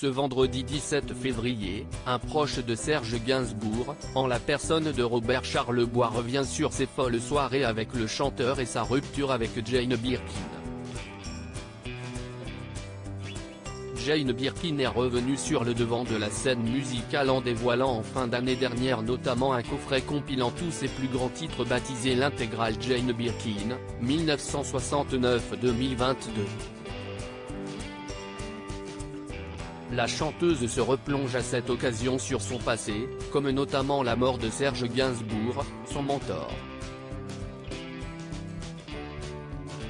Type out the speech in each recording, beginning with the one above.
Ce vendredi 17 février, un proche de Serge Gainsbourg, en la personne de Robert Charlebois, revient sur ses folles soirées avec le chanteur et sa rupture avec Jane Birkin. Jane Birkin est revenue sur le devant de la scène musicale en dévoilant en fin d'année dernière notamment un coffret compilant tous ses plus grands titres baptisé l'intégrale Jane Birkin, 1969-2022. La chanteuse se replonge à cette occasion sur son passé, comme notamment la mort de Serge Gainsbourg, son mentor.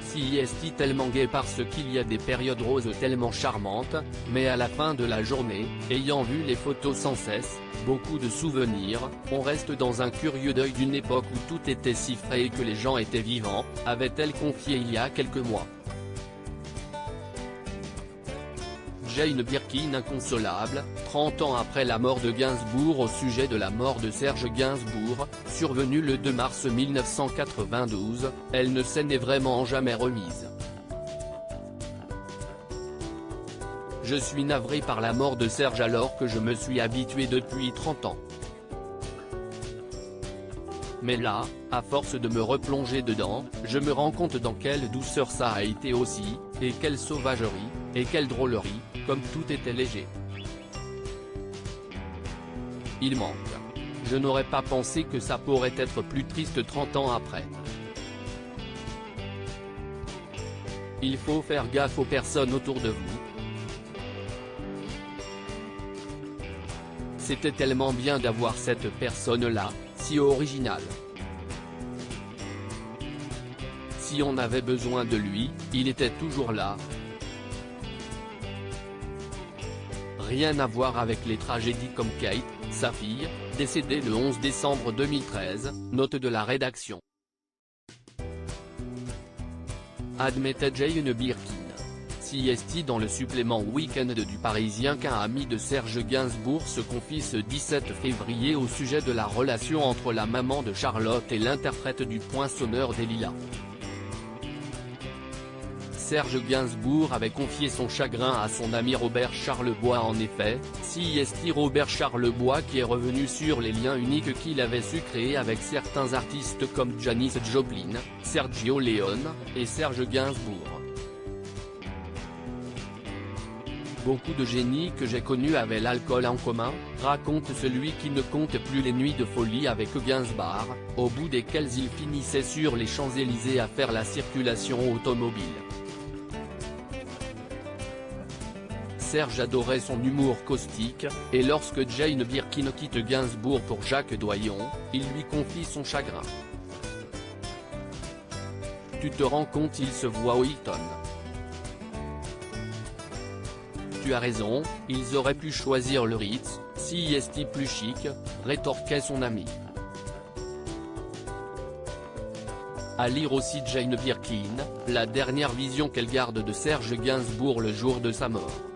Si est tellement gai parce qu'il y a des périodes roses tellement charmantes, mais à la fin de la journée, ayant vu les photos sans cesse, beaucoup de souvenirs, on reste dans un curieux deuil d'une époque où tout était si frais et que les gens étaient vivants, avait-elle confié il y a quelques mois. Jane Birkin inconsolable, 30 ans après la mort de Gainsbourg. Au sujet de la mort de Serge Gainsbourg, survenue le 2 mars 1992, elle ne s'en est vraiment jamais remise. Je suis navrée par la mort de Serge alors que je me suis habituée depuis 30 ans. Mais là, à force de me replonger dedans, je me rends compte dans quelle douceur ça a été aussi, et quelle sauvagerie, et quelle drôlerie, comme tout était léger. Il manque. Je n'aurais pas pensé que ça pourrait être plus triste 30 ans après. Il faut faire gaffe aux personnes autour de vous. C'était tellement bien d'avoir cette personne-là, si originale. Si on avait besoin de lui, il était toujours là. Rien à voir avec les tragédies comme Kate, sa fille, décédée le 11 décembre 2013, note de la rédaction. Admettait Jane Birkin. CST dans le supplément week-end du Parisien qu'un ami de Serge Gainsbourg se confie ce 17 février au sujet de la relation entre la maman de Charlotte et l'interprète du Poinçonneur des Lilas. Serge Gainsbourg avait confié son chagrin à son ami Robert Charlebois. En effet, CST Robert Charlebois qui est revenu sur les liens uniques qu'il avait su créer avec certains artistes comme Janis Joplin, Sergio Leone, et Serge Gainsbourg. Beaucoup de génies que j'ai connus avaient l'alcool en commun, raconte celui qui ne compte plus les nuits de folie avec Gainsbourg, au bout desquelles il finissait sur les Champs-Élysées à faire la circulation automobile. Serge adorait son humour caustique, et lorsque Jane Birkin quitte Gainsbourg pour Jacques Doyon, il lui confie son chagrin. Tu te rends compte, il se voit au Hilton. Tu as raison, ils auraient pu choisir le Ritz, si est plus chic, rétorquait son ami. À lire aussi Jane Birkin, la dernière vision qu'elle garde de Serge Gainsbourg le jour de sa mort.